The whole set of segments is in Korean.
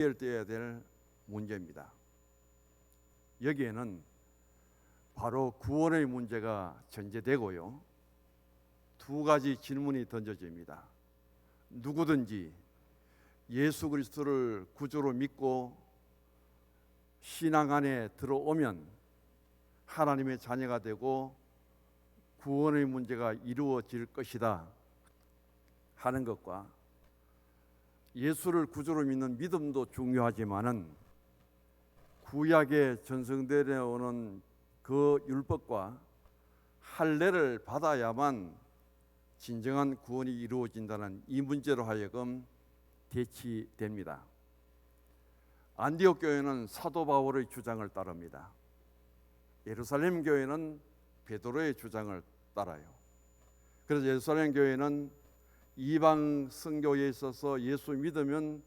해결되어야 될 문제입니다. 여기에는 바로 구원의 문제가 전제되고요. 두 가지 질문이 던져집니다. 누구든지 예수 그리스도를 구주로 믿고 신앙 안에 들어오면 하나님의 자녀가 되고 구원의 문제가 이루어질 것이다 하는 것과, 예수를 구주로 믿는 믿음도 중요하지만은 구약에 전승되어 오는 그 율법과 할례를 받아야만 진정한 구원이 이루어진다는 이 문제로 하여금 대치됩니다. 안디옥 교회는 사도 바울의 주장을 따릅니다. 예루살렘 교회는 베드로의 주장을 따라요. 그래서 예루살렘 교회는 이방 선교에 있어서 예수 믿으면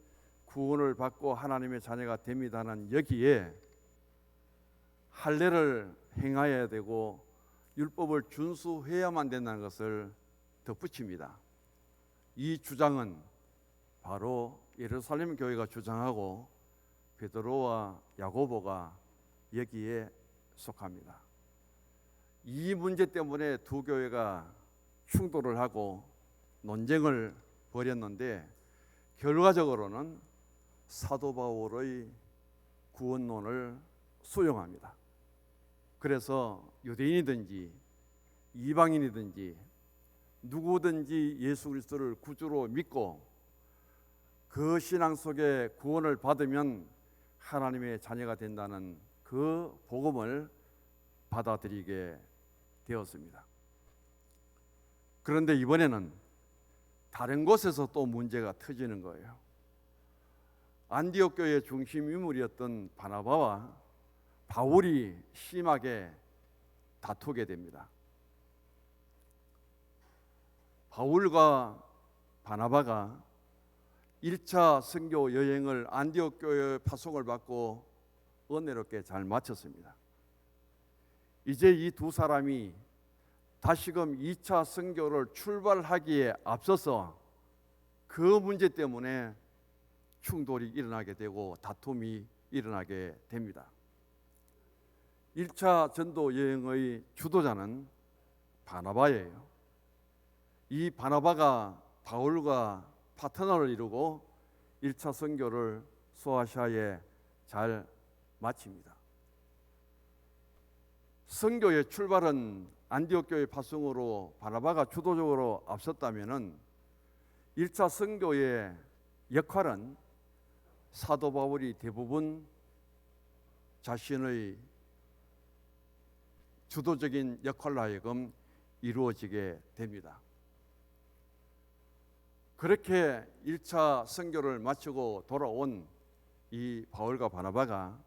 구원을 받고 하나님의 자녀가 됩니다는 여기에 할례를 행하여야 되고 율법을 준수해야만 된다는 것을 덧붙입니다. 이 주장은 바로 예루살렘 교회가 주장하고 베드로와 야고보가 여기에 속합니다. 이 문제 때문에 두 교회가 충돌을 하고 논쟁을 벌였는데, 결과적으로는 사도 바울의 구원론을 수용합니다. 그래서 유대인이든지 이방인이든지 누구든지 예수 그리스도를 구주로 믿고 그 신앙 속에 구원을 받으면 하나님의 자녀가 된다는 그 복음을 받아들이게 되었습니다. 그런데 이번에는 다른 곳에서 또 문제가 터지는 거예요. 안디옥 교회의 중심 인물이었던 바나바와 바울이 심하게 다투게 됩니다. 바울과 바나바가 1차 선교 여행을 안디옥 교회의 파송을 받고 은혜롭게 잘 마쳤습니다. 이제 이 두 사람이 다시금 2차 선교를 출발하기에 앞서서 그 문제 때문에 충돌이 일어나게 되고 다툼이 일어나게 됩니다. 1차 전도 여행의 주도자는 바나바예요. 이 바나바가 바울과 파트너를 이루고 1차 선교를 소아시아에 잘 마칩니다. 선교의 출발은 안디옥 교회 파송으로 바나바가 주도적으로 앞섰다면은 1차 선교의 역할은 사도 바울이 대부분 자신의 주도적인 역할로 하여금 이루어지게 됩니다. 그렇게 1차 선교를 마치고 돌아온 이 바울과 바나바가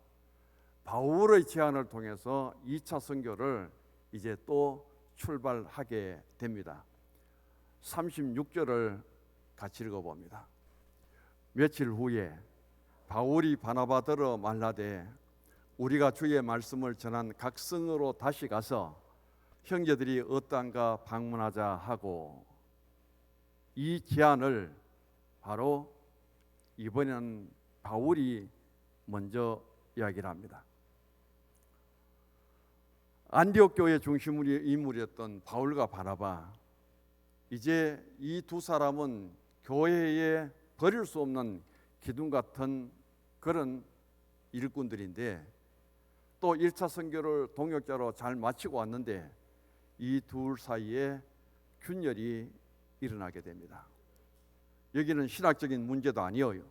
바울의 제안을 통해서 2차 선교를 이제 또 출발하게 됩니다. 36절을 같이 읽어봅니다. 며칠 후에 바울이 바나바더러 말라되 우리가 주의 말씀을 전한 각 성으로 다시 가서 형제들이 어떠한가 방문하자 하고, 이 제안을 바로 이번에는 바울이 먼저 이야기를 합니다. 안디옥 교회 중심 인물이었던 바울과 바나바, 이제 이 두 사람은 교회에 버릴 수 없는 기둥 같은 그런 일꾼들인데, 또 1차 선교를 동역자로 잘 마치고 왔는데 이 둘 사이에 균열이 일어나게 됩니다. 여기는 신학적인 문제도 아니에요.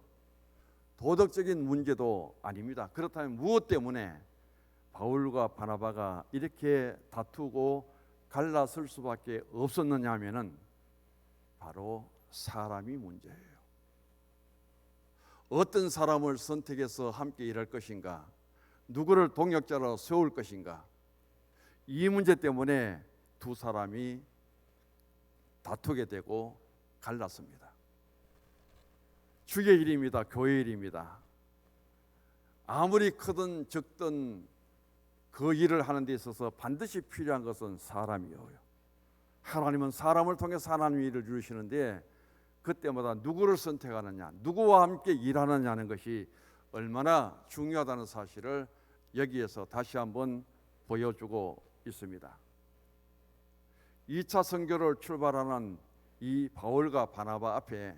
도덕적인 문제도 아닙니다. 그렇다면 무엇 때문에 바울과 바나바가 이렇게 다투고 갈라설 수밖에 없었느냐 하면은 바로 사람이 문제예요. 어떤 사람을 선택해서 함께 일할 것인가, 누구를 동역자로 세울 것인가, 이 문제 때문에 두 사람이 다투게 되고 갈랐습니다. 주의 일입니다. 교회 일입니다. 아무리 크든 적든 그 일을 하는 데 있어서 반드시 필요한 것은 사람이에요. 하나님은 사람을 통해서 하나님의 일을 이루시는데 그때마다 누구를 선택하느냐, 누구와 함께 일하느냐는 것이 얼마나 중요하다는 사실을 여기에서 다시 한번 보여주고 있습니다. 2차 선교를 출발하는 이 바울과 바나바 앞에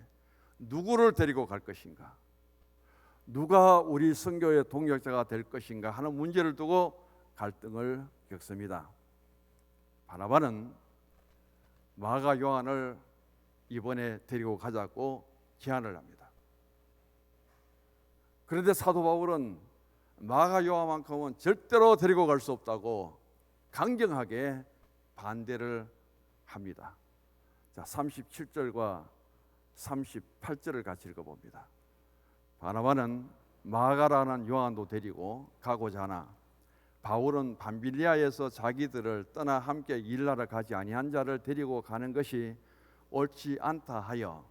누구를 데리고 갈 것인가, 누가 우리 선교의 동역자가 될 것인가 하는 문제를 두고 갈등을 겪습니다. 바나바는 마가 요한을 이번에 데리고 가자고 제안을 합니다. 그런데 사도 바울은 마가 요한만큼은 절대로 데리고 갈 수 없다고 강경하게 반대를 합니다. 자, 37절과 38절을 같이 읽어봅니다. 바나바는 마가라는 요한도 데리고 가고자 하나 바울은 밤빌리아에서 자기들을 떠나 함께 일하러 가지 아니한 자를 데리고 가는 것이 옳지 않다 하여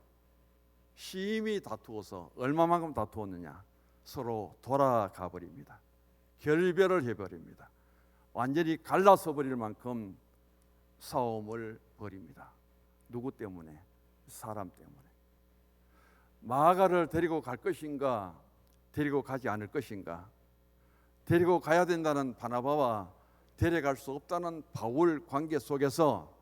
심히 다투어서 얼마만큼 다투었느냐, 서로 돌아가 버립니다. 결별을 해버립니다. 완전히 갈라서 버릴 만큼 싸움을 벌입니다. 누구 때문에? 사람 때문에. 마가를 데리고 갈 것인가, 데리고 가지 않을 것인가, 데리고 가야 된다는 바나바와 데려갈 수 없다는 바울 관계 속에서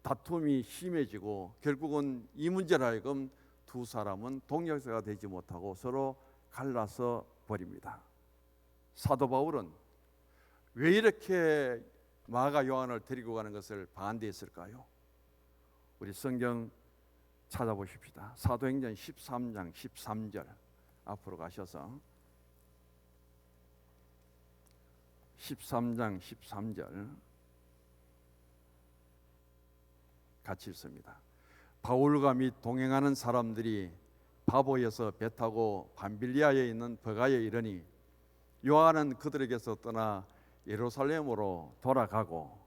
다툼이 심해지고 결국은 이 문제로 하여금 두 사람은 동역자가 되지 못하고 서로 갈라서 버립니다. 사도 바울은 왜 이렇게 마가 요한을 데리고 가는 것을 반대했을까요? 우리 성경 찾아보십시다. 사도행전 13장 13절 앞으로 가셔서 13장 13절 같이 읽습니다. 바울과 및 동행하는 사람들이 바보에서 배 타고 밤빌리아에 있는 버가에 이르니 요한은 그들에게서 떠나 예루살렘으로 돌아가고,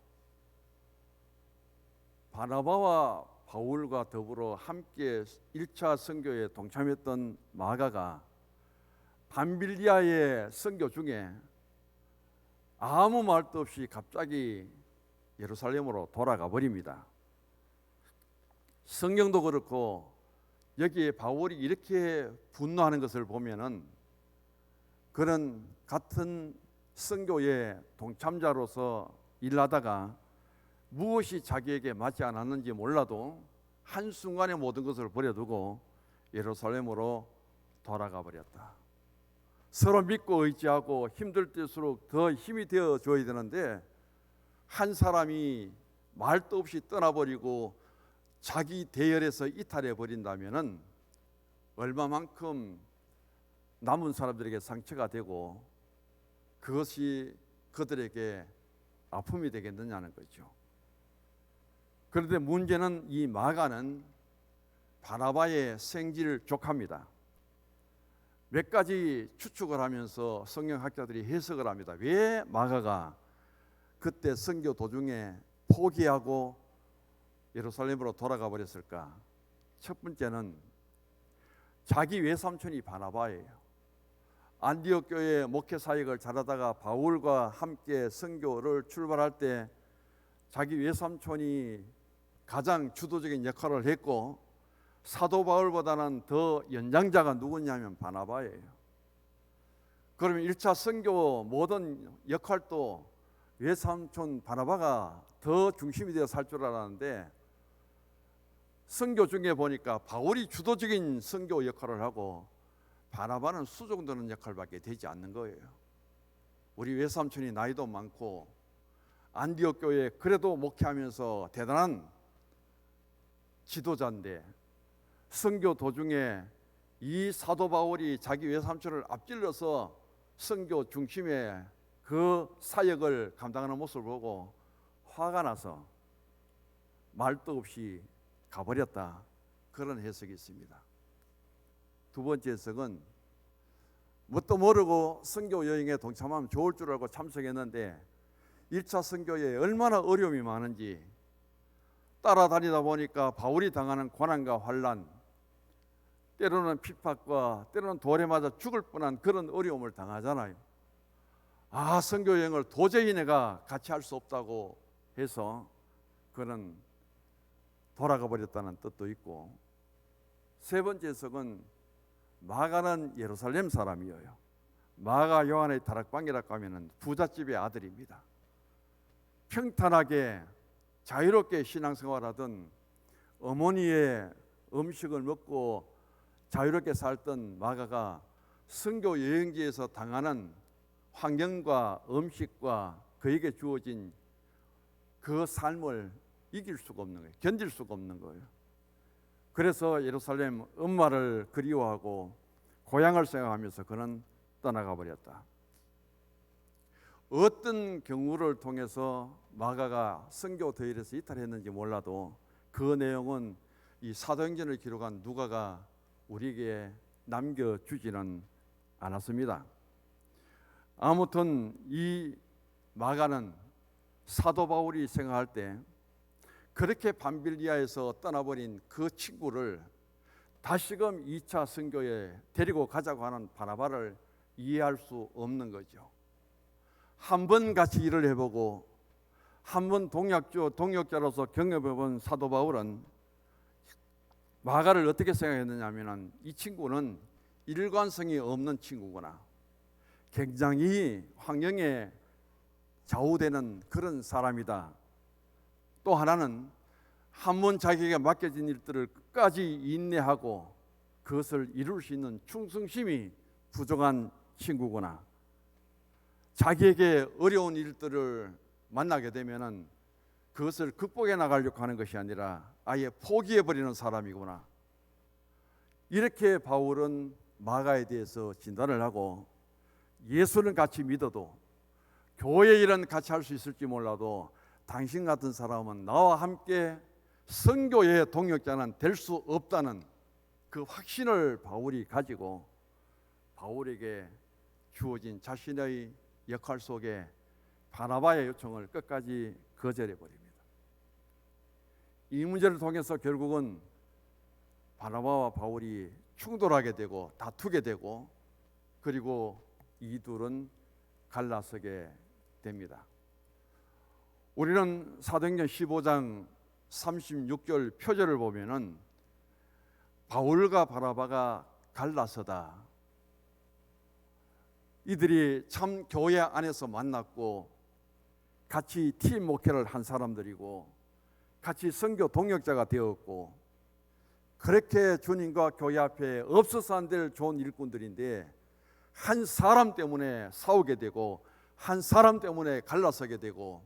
바나바와 바울과 더불어 함께 1차 선교에 동참했던 마가가 밤빌리아의 선교 중에 아무 말도 없이 갑자기 예루살렘으로 돌아가 버립니다. 성경도 그렇고 여기에 바울이 이렇게 분노하는 것을 보면은 그는 같은 선교의 동참자로서 일하다가 무엇이 자기에게 맞지 않았는지 몰라도 한순간에 모든 것을 버려두고 예루살렘으로 돌아가 버렸다. 서로 믿고 의지하고 힘들 때일수록 더 힘이 되어 줘야 되는데 한 사람이 말도 없이 떠나버리고 자기 대열에서 이탈해 버린다면은 얼마만큼 남은 사람들에게 상처가 되고 그것이 그들에게 아픔이 되겠느냐는 거죠. 그런데 문제는 이 마가는 바나바의 생질 족합니다. 몇 가지 추측을 하면서 성경학자들이 해석을 합니다. 왜 마가가 그때 선교 도중에 포기하고 예루살렘으로 돌아가 버렸을까? 첫 번째는 자기 외삼촌이 바나바예요. 안디옥 교회 목회 사역을 잘하다가 바울과 함께 선교를 출발할 때 자기 외삼촌이 가장 주도적인 역할을 했고, 사도 바울보다는 더 연장자가 누구냐면 바나바예요. 그러면 1차 선교 모든 역할도 외삼촌 바나바가 더 중심이 되어 살 줄 알았는데 선교 중에 보니까 바울이 주도적인 선교 역할을 하고 바나바는 수종드는 역할밖에 되지 않는 거예요. 우리 외삼촌이 나이도 많고 안디옥 교회에 그래도 목회하면서 대단한 지도자인데 선교 도중에 이 사도 바울이 자기 외삼촌을 앞질러서 선교 중심에 그 사역을 감당하는 모습을 보고 화가 나서 말도 없이 가버렸다, 그런 해석이 있습니다. 두 번째 해석은 뭣도 모르고 선교 여행에 동참하면 좋을 줄 알고 참석했는데 1차 선교에 얼마나 어려움이 많은지 따라다니다 보니까 바울이 당하는 고난과 환난, 때로는 핍박과 때로는 돌에 맞아 죽을 뻔한 그런 어려움을 당하잖아요. 선교 여행을 도저히 내가 같이 할 수 없다고 해서 그는 돌아가 버렸다는 뜻도 있고, 세 번째 해석은 마가는 예루살렘 사람이에요. 마가 요한의 다락방이라고 하면은 부잣집의 아들입니다. 평탄하게 자유롭게 신앙생활하던 어머니의 음식을 먹고 자유롭게 살던 마가가 선교 여행지에서 당하는 환경과 음식과 그에게 주어진 그 삶을 이길 수가 없는 거예요. 견딜 수가 없는 거예요. 그래서 예루살렘 엄마를 그리워하고 고향을 생각하면서 그는 떠나가 버렸다. 어떤 경우를 통해서 마가가 선교 대회에서 이탈했는지 몰라도 그 내용은 이 사도행전을 기록한 누가가 우리에게 남겨주지는 않았습니다. 아무튼 이 마가는 사도 바울이 생각할 때 그렇게 밤빌리아에서 떠나버린 그 친구를 다시금 2차 선교에 데리고 가자고 하는 바나바를 이해할 수 없는 거죠. 한 번 같이 일을 해보고 한 번 동역자로서 경험해본 사도 바울은 마가를 어떻게 생각했느냐 하면 이 친구는 일관성이 없는 친구구나. 굉장히 환경에 좌우되는 그런 사람이다. 또 하나는 한 번 자기에게 맡겨진 일들을 끝까지 인내하고 그것을 이룰 수 있는 충성심이 부족한 친구구나. 자기에게 어려운 일들을 만나게 되면은 그것을 극복해 나가려고 하는 것이 아니라 아예 포기해버리는 사람이구나. 이렇게 바울은 마가에 대해서 진단을 하고 예수는 같이 믿어도 교회 일은 같이 할 수 있을지 몰라도 당신 같은 사람은 나와 함께 선교의 동역자는 될 수 없다는 그 확신을 바울이 가지고 바울에게 주어진 자신의 역할 속에 바나바의 요청을 끝까지 거절해 버립니다. 이 문제를 통해서 결국은 바나바와 바울이 충돌하게 되고 다투게 되고 그리고 이 둘은 갈라서게 됩니다. 우리는 사도행전 15장 36절 표절을 보면은 바울과 바나바가 갈라서다. 이들이 참 교회 안에서 만났고 같이 팀 목회를 한 사람들이고 같이 선교 동역자가 되었고 그렇게 주님과 교회 앞에 없어서 안 될 좋은 일꾼들인데 한 사람 때문에 싸우게 되고 한 사람 때문에 갈라서게 되고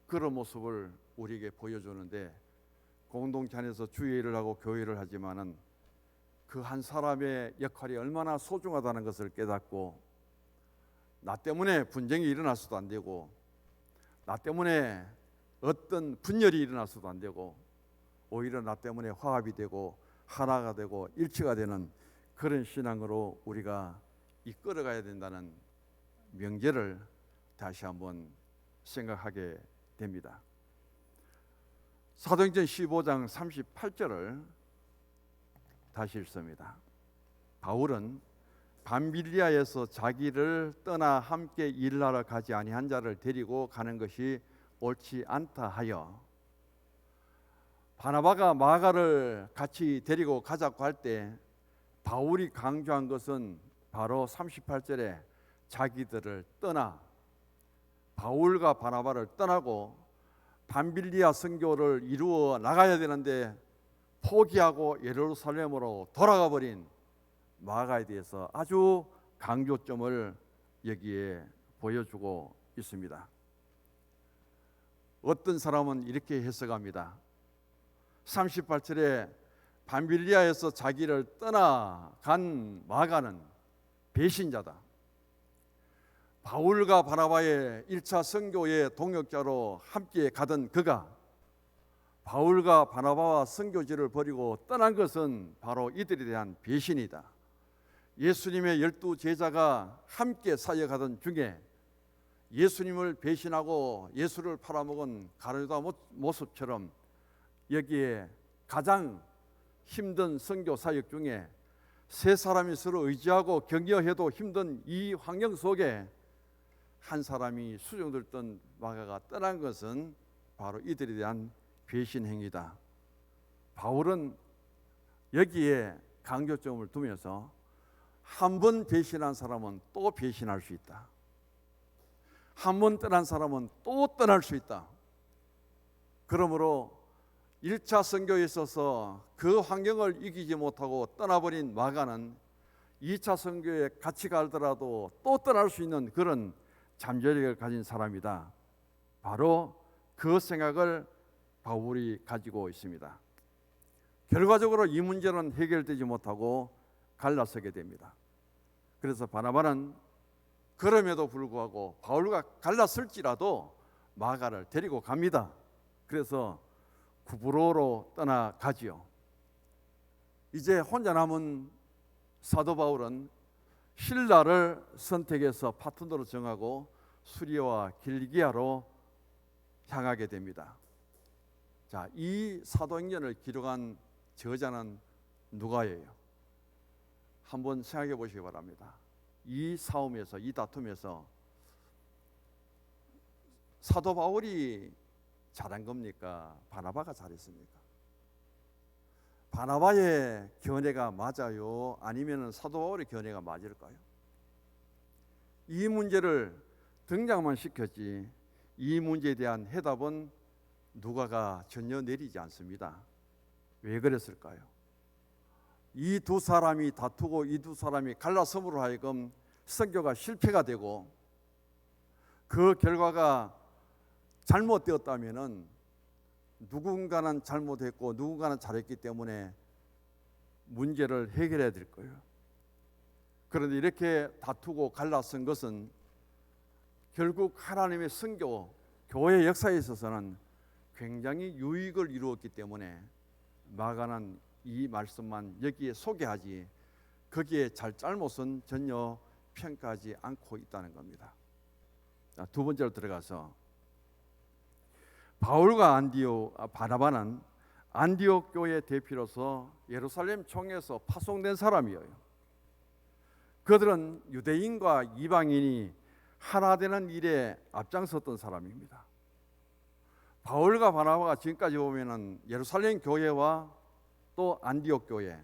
그런 모습을 우리에게 보여주는데 공동체 안에서 주의 일을 하고 교회를 하지만은 그 한 사람의 역할이 얼마나 소중하다는 것을 깨닫고 나 때문에 분쟁이 일어나서도 안 되고 나 때문에 어떤 분열이 일어나서도 안 되고 오히려 나 때문에 화합이 되고 하나가 되고 일치가 되는 그런 신앙으로 우리가 이끌어가야 된다는 명제를 다시 한번 생각하게 됩니다. 사도행전 15장 38절을 다시 읽습니다. 바울은 밤빌리아에서 자기를 떠나 함께 일하러 가지 아니한 자를 데리고 가는 것이 옳지 않다 하여 바나바가 마가를 같이 데리고 가자고 할 때 바울이 강조한 것은 바로 38절에 자기들을 떠나 바울과 바나바를 떠나고 밤빌리아 선교를 이루어 나가야 되는데 포기하고 예루살렘으로 돌아가 버린 마가에 대해서 아주 강조점을 여기에 보여주고 있습니다. 어떤 사람은 이렇게 해석합니다. 38절에 밤빌리아에서 자기를 떠나간 마가는 배신자다. 바울과 바나바의 1차 선교의 동역자로 함께 가던 그가 바울과 바나바와 선교지를 버리고 떠난 것은 바로 이들에 대한 배신이다. 예수님의 12 제자가 함께 사역하던 중에 예수님을 배신하고 예수를 팔아먹은 가룟유다 모습처럼 여기에 가장 힘든 선교 사역 중에 세 사람이 서로 의지하고 격려해도 힘든 이 환경 속에 한 사람이 수종들던 마가가 떠난 것은 바로 이들에 대한 배신 행위다. 바울은 여기에 강조점을 두면서 한 번 배신한 사람은 또 배신할 수 있다. 한 번 떠난 사람은 또 떠날 수 있다. 그러므로 1차 선교에 있어서 그 환경을 이기지 못하고 떠나버린 마가는 2차 선교에 같이 가더라도 또 떠날 수 있는 그런 잠재력을 가진 사람이다. 바로 그 생각을 바울이 가지고 있습니다. 결과적으로 이 문제는 해결되지 못하고 갈라서게 됩니다. 그래서 바나바는 그럼에도 불구하고 바울과 갈랐을지라도 마가를 데리고 갑니다. 그래서 구브로로 떠나가지요. 이제 혼자 남은 사도 바울은 신라를 선택해서 파트너로 정하고 수리아와 길기아로 향하게 됩니다. 자, 이 사도행전을 기록한 저자는 누가예요? 한번 생각해 보시기 바랍니다. 이 싸움에서, 이 다툼에서 사도 바울이 잘한 겁니까? 바나바가 잘했습니까? 바나바의 견해가 맞아요? 아니면 사도 바울의 견해가 맞을까요? 이 문제를 등장만 시켰지 이 문제에 대한 해답은 누가가 전혀 내리지 않습니다. 왜 그랬을까요? 이 두 사람이 다투고 이 두 사람이 갈라섬으로 하여금 선교가 실패가 되고 그 결과가 잘못되었다면은 누군가는 잘못했고 누군가는 잘했기 때문에 문제를 해결해야 될 거예요. 그런데 이렇게 다투고 갈라선 것은 결국 하나님의 선교, 교회 역사에 있어서는 굉장히 유익을 이루었기 때문에 마가는 이 말씀만 여기에 소개하지 거기에 잘못은 전혀 평가하지 않고 있다는 겁니다. 자, 두 번째로 들어가서 바울과 바나바는 안디옥 교회 대표로서 예루살렘 총회에서 파송된 사람이에요. 그들은 유대인과 이방인이 하나 되는 일에 앞장섰던 사람입니다. 바울과 바나바가 지금까지 보면은 예루살렘 교회와 또 안디옥 교회,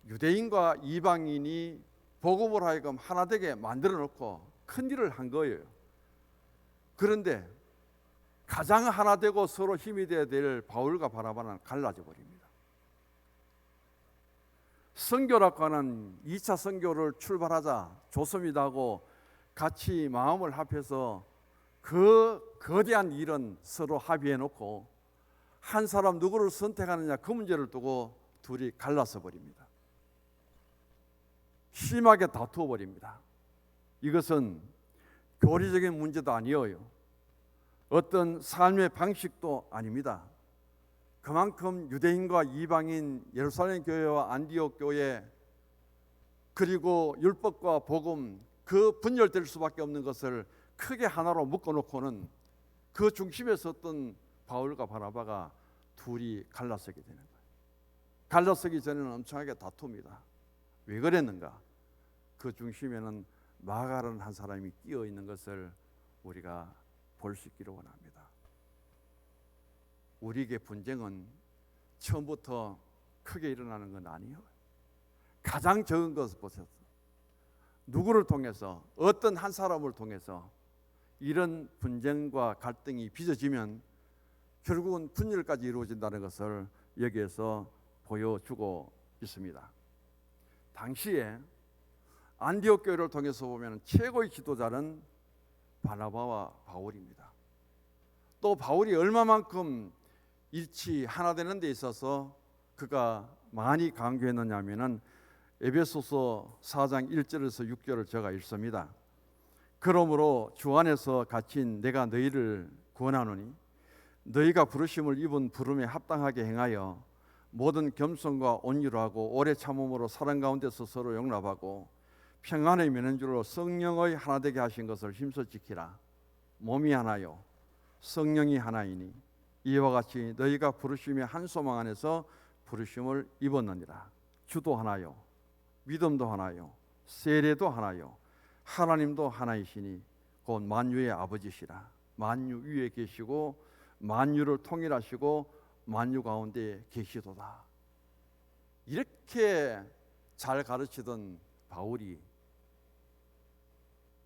유대인과 이방인이 복음을 하여금 하나 되게 만들어 놓고 큰 일을 한 거예요. 그런데 가장 하나 되고 서로 힘이 되어야 될 바울과 바나바는 갈라져 버립니다. 선교라고 하는 2차 선교를 출발하자 좋습니다 하고 같이 마음을 합해서 그 거대한 일은 서로 합의해 놓고 한 사람 누구를 선택하느냐 그 문제를 두고 둘이 갈라서 버립니다. 심하게 다투어 버립니다. 이것은 교리적인 문제도 아니에요. 어떤 삶의 방식도 아닙니다. 그만큼 유대인과 이방인, 예루살렘 교회와 안디옥 교회, 그리고 율법과 복음, 그 분열될 수밖에 없는 것을 크게 하나로 묶어놓고는 그 중심에 섰던 바울과 바나바가 둘이 갈라서게 되는 거예요. 갈라서기 전에는 엄청나게 다툽니다. 왜 그랬는가? 그 중심에는 마가라는 한 사람이 끼어 있는 것을 우리가 볼 수 있기를 원합니다. 우리에게 분쟁은 처음부터 크게 일어나는 건 아니에요. 가장 적은 것을 보셔서 누구를 통해서, 어떤 한 사람을 통해서 이런 분쟁과 갈등이 빚어지면 결국은 분열까지 이루어진다는 것을 여기에서 보여주고 있습니다. 당시에 안디옥 교회를 통해서 보면 최고의 지도자는 바나바와 바울입니다. 또 바울이 얼마만큼 일치 하나 되는 데 있어서 그가 많이 강조했느냐 하면은 에베소서 4장 1절에서 6절을 제가 읽습니다. 그러므로 주 안에서 갇힌 내가 너희를 권하노니 너희가 부르심을 입은 부름에 합당하게 행하여 모든 겸손과 온유하고 오래 참음으로 사랑 가운데서 서로 용납하고 평안의 면류로 성령의 하나 되게 하신 것을 힘써 지키라. 몸이 하나요 성령이 하나이니 이와 같이 너희가 부르심의 한 소망 안에서 부르심을 입었느니라. 주도 하나요 믿음도 하나요 세례도 하나요 하나님도 하나이시니 곧 만유의 아버지시라. 만유 위에 계시고 만유를 통일하시고 만유 가운데 계시도다. 이렇게 잘 가르치던 바울이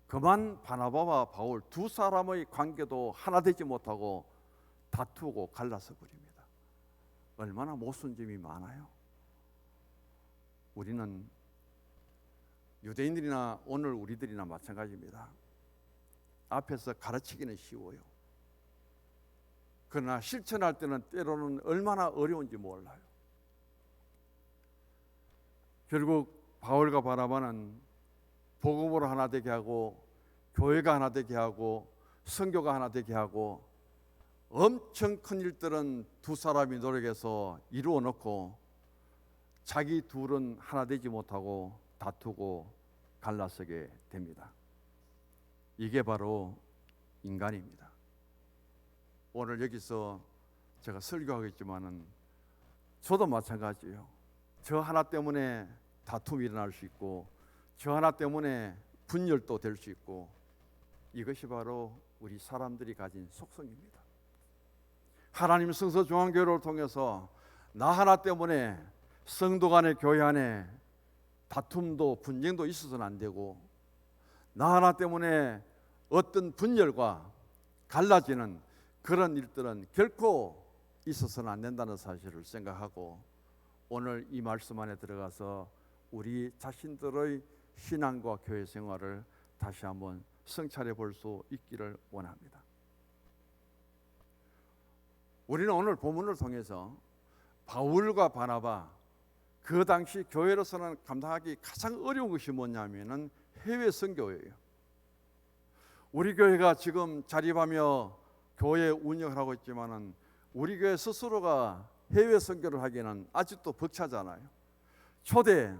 그만 바나바와 바울 두 사람의 관계도 하나 되지 못하고 다투고 갈라서 버립니다. 얼마나 모순점이 많아요. 우리는 유대인들이나 오늘 우리들이나 마찬가지입니다. 앞에서 가르치기는 쉬워요. 그러나 실천할 때는 때로는 얼마나 어려운지 몰라요. 결국 바울과 바나바는 복음으로 하나 되게 하고 교회가 하나 되게 하고 선교가 하나 되게 하고 엄청 큰 일들은 두 사람이 노력해서 이루어 놓고 자기 둘은 하나 되지 못하고 다투고 갈라서게 됩니다. 이게 바로 인간입니다. 오늘 여기서 제가 설교하겠지만은 저도 마찬가지예요. 저 하나 때문에 다툼이 일어날 수 있고 저 하나 때문에 분열도 될 수 있고 이것이 바로 우리 사람들이 가진 속성입니다. 하나님 성서 중앙교회를 통해서 나 하나 때문에 성도 간의 교회 안에 다툼도 분쟁도 있어서는 안 되고 나 하나 때문에 어떤 분열과 갈라지는 그런 일들은 결코 있어서는 안 된다는 사실을 생각하고 오늘 이 말씀 안에 들어가서 우리 자신들의 신앙과 교회 생활을 다시 한번 성찰해 볼 수 있기를 원합니다. 우리는 오늘 본문을 통해서 바울과 바나바 그 당시 교회로서는 감당하기 가장 어려운 것이 뭐냐면은 해외 선교예요. 우리 교회가 지금 자립하며 교회 운영을 하고 있지만은 우리 교회 스스로가 해외 선교를 하기에는 아직도 벅차잖아요. 초대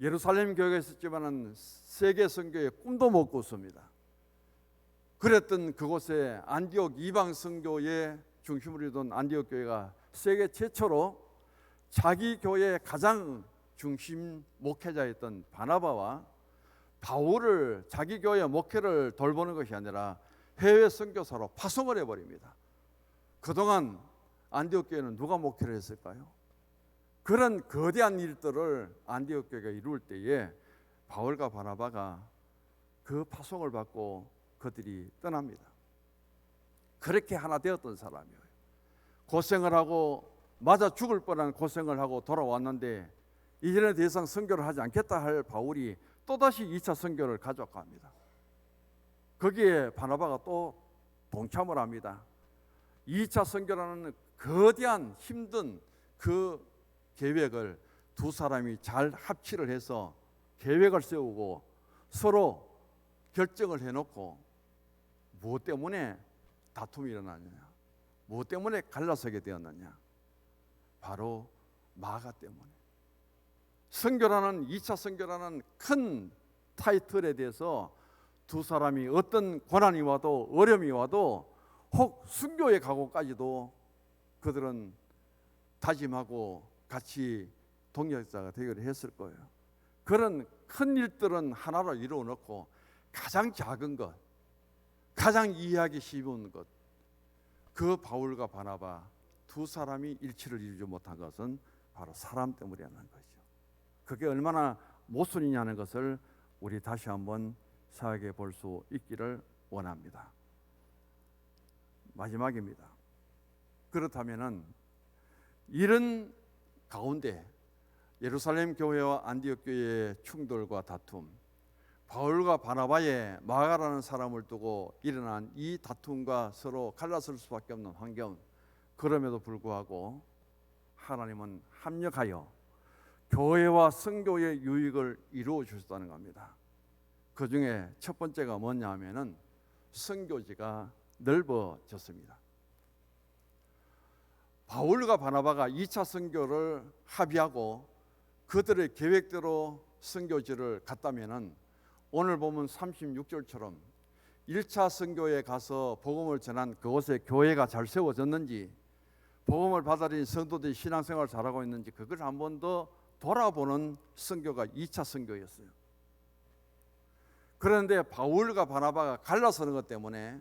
예루살렘 교회가 있었지만은 세계 선교의 꿈도 못 꿨습니다. 그랬던 그곳에 안디옥 이방 선교의 중심으로 둔 안디옥 교회가 세계 최초로 자기 교회의 가장 중심 목회자였던 바나바와 바울을 자기 교회의 목회를 돌보는 것이 아니라 해외 선교사로 파송을 해버립니다. 그동안 안디옥 교회는 누가 목회를 했을까요? 그런 거대한 일들을 안디옥 교회가 이룰 때에 바울과 바나바가 그 파송을 받고 그들이 떠납니다. 그렇게 하나 되었던 사람이에요. 고생을 하고 맞아 죽을 뻔한 고생을 하고 돌아왔는데 이제는 더 이상 선교를 하지 않겠다 할 바울이 또다시 2차 선교를 가져갑니다. 거기에 바나바가 또 동참을 합니다. 2차 선교라는 거대한 힘든 그 계획을 두 사람이 잘 합치를 해서 계획을 세우고 서로 결정을 해놓고 무엇 때문에 다툼이 일어나느냐, 무엇 때문에 갈라서게 되었느냐, 바로 마가 때문에. 선교라는 2차 선교라는 큰 타이틀에 대해서 두 사람이 어떤 고난이 와도 어려움이 와도 혹 순교의 각오까지도 그들은 다짐하고 같이 동역자가 되기로 했을 거예요. 그런 큰 일들은 하나로 이루어 놓고 가장 작은 것, 가장 이해하기 쉬운 것, 그 바울과 바나바 두 사람이 일치를 이루지 못한 것은 바로 사람 때문이라는 거죠. 그게 얼마나 모순이냐는 것을 우리 다시 한번 생각해 볼 수 있기를 원합니다. 마지막입니다. 그렇다면은 이런 가운데 예루살렘 교회와 안디옥 교회의 충돌과 다툼, 바울과 바나바의 마가라는 사람을 두고 일어난 이 다툼과 서로 갈라설 수밖에 없는 환경, 그럼에도 불구하고 하나님은 합력하여 교회와 선교의 유익을 이루어 주셨다는 겁니다. 그 중에 첫 번째가 뭐냐 하면은 선교지가 넓어졌습니다. 바울과 바나바가 2차 선교를 합의하고 그들의 계획대로 선교지를 갔다면은 오늘 보면 36절처럼 1차 선교에 가서 복음을 전한 그곳에 교회가 잘 세워졌는지, 복음을 받아들인 성도들이 신앙생활을 잘하고 있는지 그걸 한 번 더 돌아보는 선교가 2차 선교였어요. 그런데 바울과 바나바가 갈라서는 것 때문에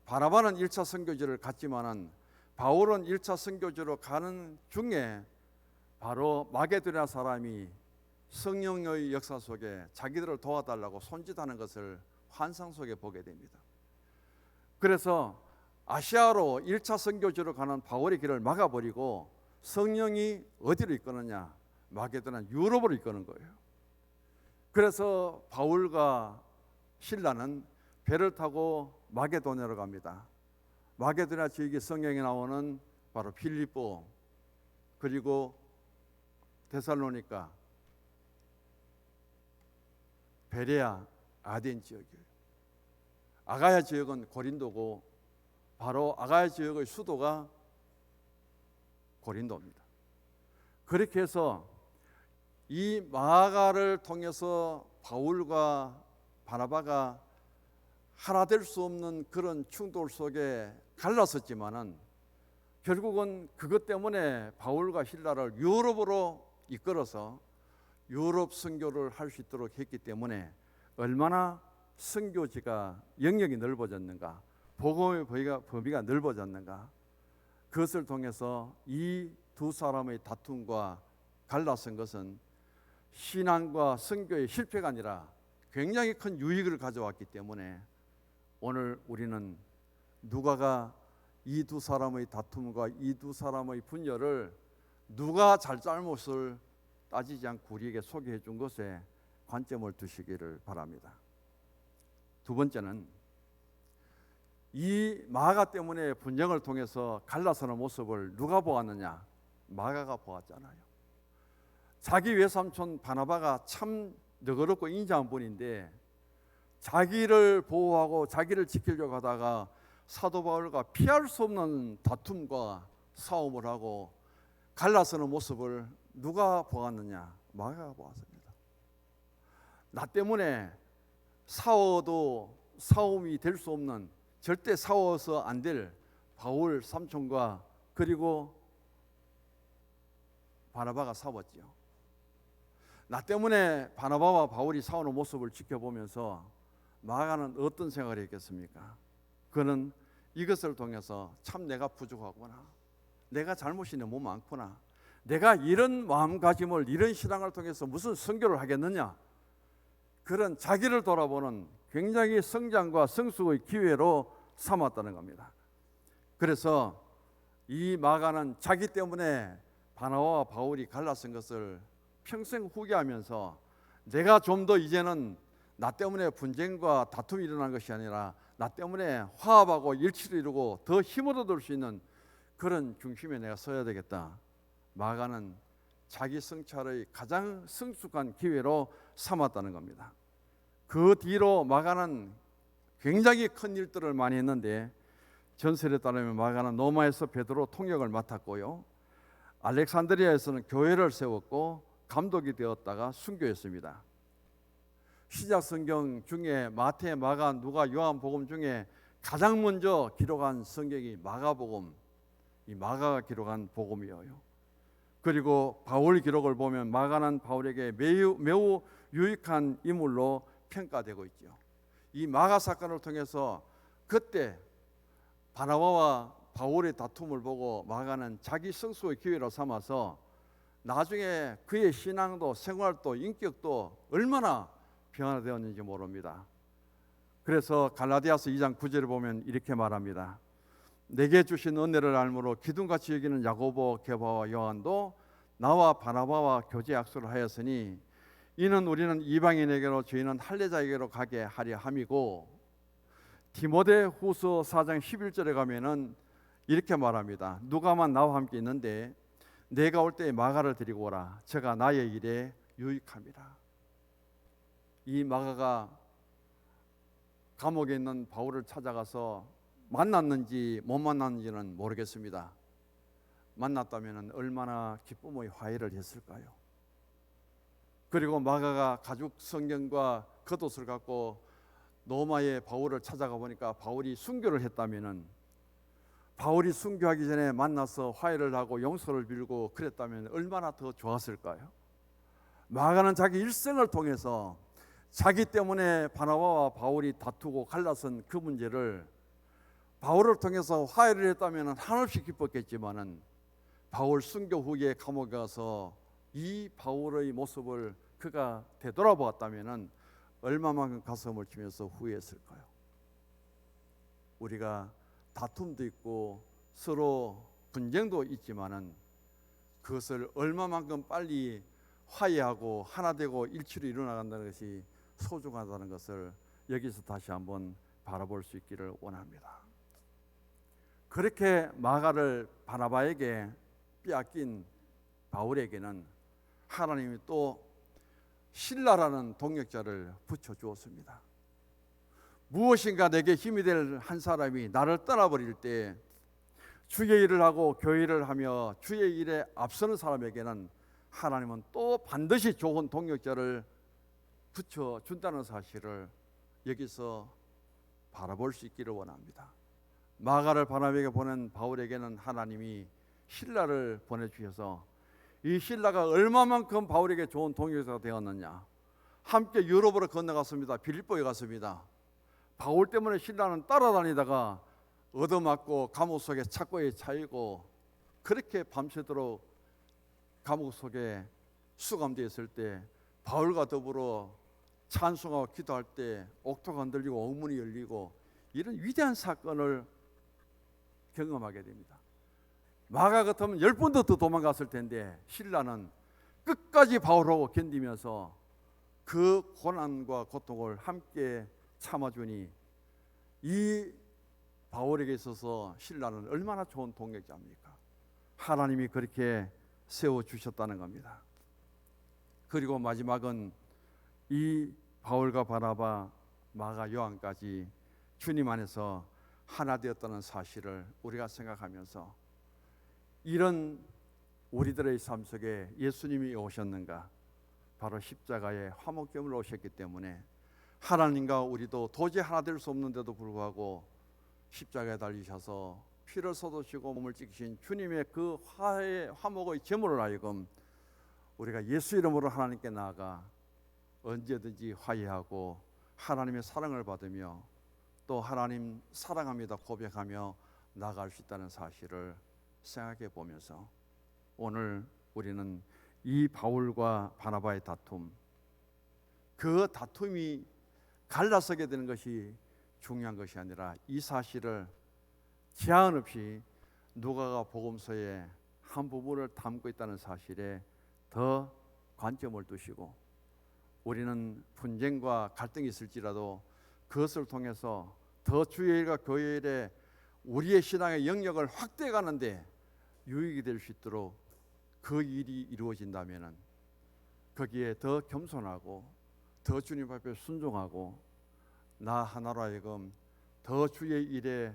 바나바는 1차 선교지를 갔지만은 바울은 1차 선교지로 가는 중에 바로 마게도냐 사람이 성령의 역사 속에 자기들을 도와달라고 손짓하는 것을 환상 속에 보게 됩니다. 그래서 아시아로 1차 선교지로 가는 바울의 길을 막아버리고 성령이 어디로 이끄느냐? 마게도나 유럽으로 이끄는 거예요. 그래서 바울과 실라는 배를 타고 마게도냐로 갑니다. 마게도냐 지역이 성경에 나오는 바로 빌립보, 그리고 데살로니가, 베레아, 아덴 지역이에요. 아가야 지역은 고린도고 바로 아가야 지역의 수도가 고린도입니다. 그렇게 해서 이 마가를 통해서 바울과 바나바가 하나 될 수 없는 그런 충돌 속에 갈랐었지만은 결국은 그것 때문에 바울과 실라를 유럽으로 이끌어서 유럽 선교를 할 수 있도록 했기 때문에 얼마나 선교지가 영역이 넓어졌는가, 복음의 범위가 넓어졌는가, 그것을 통해서 이 두 사람의 다툼과 갈라선 것은 신앙과 선교의 실패가 아니라 굉장히 큰 유익을 가져왔기 때문에 오늘 우리는 누가가 이 두 사람의 다툼과 이 두 사람의 분열을 누가 잘잘못을 따지지 않고 우리에게 소개해 준 것에 관점을 두시기를 바랍니다. 두 번째는 이 마가 때문에 분쟁을 통해서 갈라서는 모습을 누가 보았느냐? 마가가 보았잖아요. 자기 외삼촌 바나바가 참 너그럽고 인자한 분인데 자기를 보호하고 자기를 지키려고 하다가 사도 바울과 피할 수 없는 다툼과 싸움을 하고 갈라서는 모습을 누가 보았느냐? 마가가 보았습니다. 나 때문에 싸워도 싸움이 될 수 없는, 절대 싸워서 안 될 바울 삼촌과 그리고 바나바가 싸웠지요. 나 때문에 바나바와 바울이 싸우는 모습을 지켜보면서 마가는 어떤 생각을 했겠습니까? 그는 이것을 통해서 참 내가 부족하구나, 내가 잘못이 너무 많구나, 내가 이런 마음가짐을, 이런 신앙을 통해서 무슨 선교를 하겠느냐, 그런 자기를 돌아보는 굉장히 성장과 성숙의 기회로 삼았다는 겁니다. 그래서 이 마가는 자기 때문에 바나바와 바울이 갈라선 것을 평생 후회하면서 내가 좀 더 이제는 나 때문에 분쟁과 다툼이 일어난 것이 아니라 나 때문에 화합하고 일치를 이루고 더 힘을 얻을 수 있는 그런 중심에 내가 서야 되겠다. 마가는 자기 성찰의 가장 성숙한 기회로 삼았다는 겁니다. 그 뒤로 마가는 굉장히 큰 일들을 많이 했는데 전설에 따르면 마가는 로마에서 베드로 통역을 맡았고요, 알렉산드리아에서는 교회를 세웠고 감독이 되었다가 순교했습니다. 시작 성경 중에 마태, 마가, 누가, 요한복음 중에 가장 먼저 기록한 성경이 마가복음, 이 마가가 기록한 복음이에요. 그리고 바울 기록을 보면 마가는 바울에게 매우 유익한 인물로 평가되고 있죠. 이 마가 사건을 통해서 그때 바나바와 바울의 다툼을 보고 마가는 자기 성수의 기회로 삼아서 나중에 그의 신앙도 생활도 인격도 얼마나 변화되었는지 모릅니다. 그래서 갈라디아서 2장 9절을 보면 이렇게 말합니다. 내게 주신 은혜를 알므로 기둥같이 여기는 야고보, 게바와 요한도 나와 바나바와 교제 약속을 하였으니 이는 우리는 이방인에게로 저희는 할례자에게로 가게 하려 함이고, 디모데 후서 4장 11절에 가면은 이렇게 말합니다. 누가만 나와 함께 있는데 내가 올 때에 마가를 데리고 오라. 제가 나의 일에 유익함이라. 이 마가가 감옥에 있는 바울을 찾아가서 만났는지 못 만났는지는 모르겠습니다. 만났다면 얼마나 기쁨의 화해를 했을까요? 그리고 마가가 가죽 성경과 겉옷을 갖고 로마의 바울을 찾아가 보니까 바울이 순교를 했다면은, 바울이 순교하기 전에 만나서 화해를 하고 용서를 빌고 그랬다면 얼마나 더 좋았을까요? 마가는 자기 일생을 통해서 자기 때문에 바나바와 바울이 다투고 갈라선 그 문제를 바울을 통해서 화해를 했다면 한없이 기뻤겠지만은 바울 순교 후에 감옥에 가서 이 바울의 모습을 그가 되돌아보았다면 얼마만큼 가슴을 치면서 후회했을까요? 우리가 다툼도 있고 서로 분쟁도 있지만은 그것을 얼마만큼 빨리 화해하고 하나 되고 일치로 이루어나간다는 것이 소중하다는 것을 여기서 다시 한번 바라볼 수 있기를 원합니다. 그렇게 마가를 바나바에게 빼앗긴 바울에게는 하나님이 또 실라라는 동역자를 붙여주었습니다. 무엇인가 내게 힘이 될 한 사람이 나를 떠나버릴 때 주의 일을 하고 교회를 하며 주의 일에 앞서는 사람에게는 하나님은 또 반드시 좋은 동역자를 붙여준다는 사실을 여기서 바라볼 수 있기를 원합니다. 마가를 바나바에게 보낸 바울에게는 하나님이 실라를 보내주셔서 이 실라가 얼마만큼 바울에게 좋은 동역자가 되었느냐. 함께 유럽으로 건너갔습니다. 빌립보에 갔습니다. 바울 때문에 실라는 따라다니다가 얻어맞고 감옥 속에 착고에 차이고 그렇게 밤새도록 감옥 속에 수감되어 있을 때 바울과 더불어 찬송하고 기도할 때 옥토가 흔들리고 옥문이 열리고 이런 위대한 사건을 경험하게 됩니다. 마가 같으면 10번도 더 도망갔을 텐데 실라는 끝까지 바울하고 견디면서 그 고난과 고통을 함께 참아주니 이 바울에게 있어서 실라는 얼마나 좋은 동역자입니까? 하나님이 그렇게 세워주셨다는 겁니다. 그리고 마지막은 이 바울과 바나바, 마가, 요한까지 주님 안에서 하나 되었다는 사실을 우리가 생각하면서 이런 우리들의 삶 속에 예수님이 오셨는가? 바로 십자가에 화목제물로 오셨기 때문에 하나님과 우리도 도저히 하나 될 수 없는데도 불구하고 십자가에 달리셔서 피를 쏟으시고 몸을 찢기신 주님의 그 화목의 제물을 하여금 우리가 예수 이름으로 하나님께 나아가 언제든지 화해하고 하나님의 사랑을 받으며 또 하나님 사랑합니다 고백하며 나아갈 수 있다는 사실을 생각해 보면서 오늘 우리는 이 바울과 바나바의 다툼, 그 다툼이 갈라서게 되는 것이 중요한 것이 아니라 이 사실을 제한 없이 누가가 복음서에 한 부분을 담고 있다는 사실에 더 관점을 두시고 우리는 분쟁과 갈등이 있을지라도 그것을 통해서 더 주의 일과 교회 일에 우리의 신앙의 영역을 확대해 가는데 유익이 될 수 있도록 그 일이 이루어진다면 거기에 더 겸손하고 더 주님 앞에 순종하고 나 하나로 하여금 더 주의 일에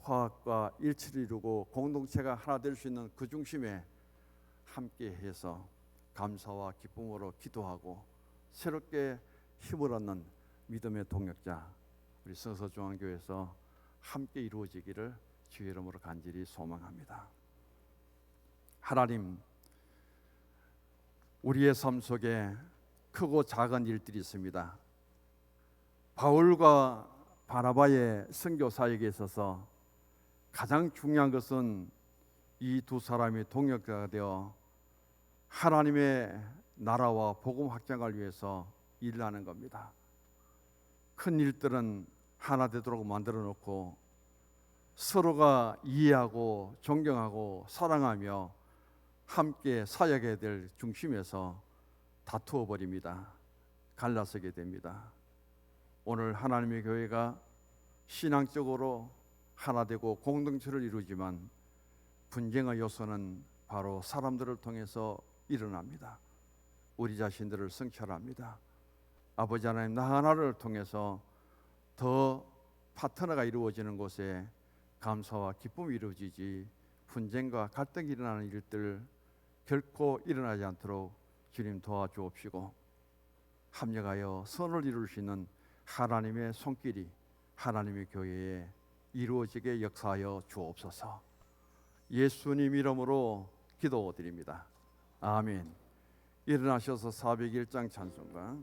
화합과 일치를 이루고 공동체가 하나 될 수 있는 그 중심에 함께해서 감사와 기쁨으로 기도하고 새롭게 힘을 얻는 믿음의 동역자 우리 성서중앙교회에서 함께 이루어지기를 주의 이름으로 간절히 소망합니다. 하나님, 우리의 삶 속에 크고 작은 일들이 있습니다. 바울과 바나바의 선교 사역에 있어서 가장 중요한 것은 이 두 사람이 동역자가 되어 하나님의 나라와 복음 확장을 위해서 일하는 겁니다. 큰 일들은 하나 되도록 만들어 놓고 서로가 이해하고 존경하고 사랑하며 함께 사역해야 될 중심에서 다투어 버립니다. 갈라서게 됩니다. 오늘 하나님의 교회가 신앙적으로 하나 되고 공동체를 이루지만 분쟁의 요소는 바로 사람들을 통해서 일어납니다. 우리 자신들을 성찰합니다. 아버지 하나님, 나 하나를 통해서 더 파트너가 이루어지는 곳에 감사와 기쁨이 이루어지지 분쟁과 갈등이 일어나는 일들 결코 일어나지 않도록 주님 도와주옵시고 합력하여 선을 이룰 수 있는 하나님의 손길이 하나님의 교회에 이루어지게 역사하여 주옵소서. 예수님 이름으로 기도드립니다. 아멘. 일어나셔서 401장 찬송가